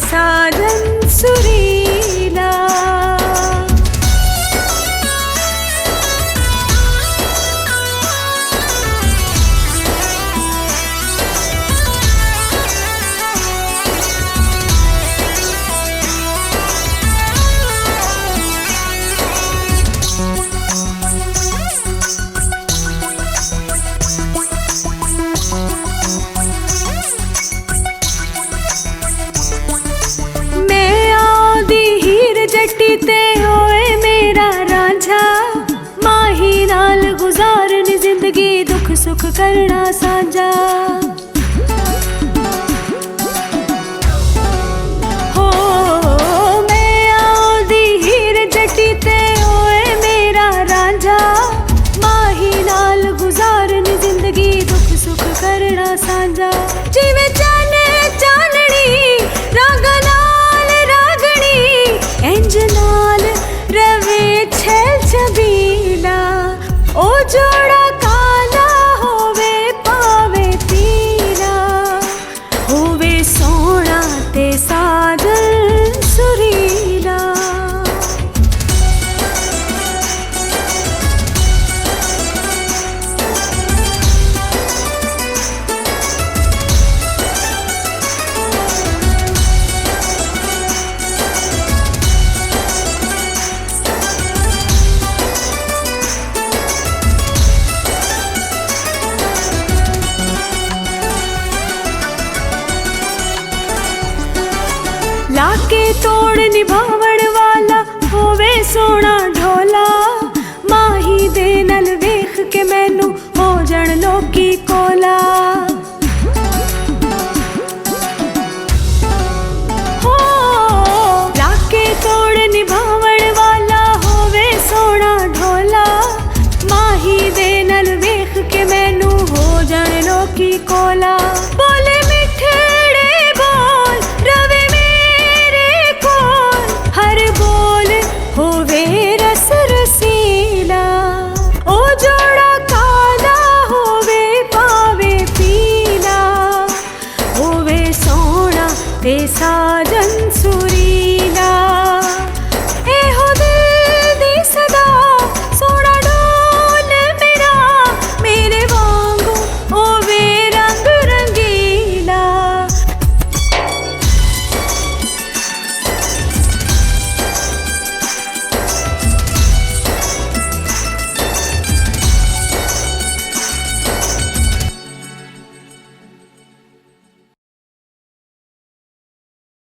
साजन सुरीला। ते होए मेरा रांझा, माही नाल गुजारनी जिंदगी, दुख सुख करना साझा। हो मैं आउदी हीर जटी ते होए मेरा रांझा, माही नाल गुजारनी जिंदगी, दुख सुख करना साझा। जिवें चाने चाननी रागा नाल रागनी, इंज नाल रवे छेल छबीला। ओ जोड़ा काला होवे पावे पीला, होवे सोना ते साजन सुरीला। लाके तोड़ निभावण वाला होवे सोना ढोला, माही दे नल वेख के मैनू हो जण लोकी कोला। हो लाके तोड़ निभावण वाला होवे सोना ढोला, माही दे नल वेख के मैनू हो जण लोकी कोला। बोले मिठड़े बोल रवे होवे रस रसीला। ओ जोड़ा काला होवे पावे पीला, होवे सोना ते साजन सुरी।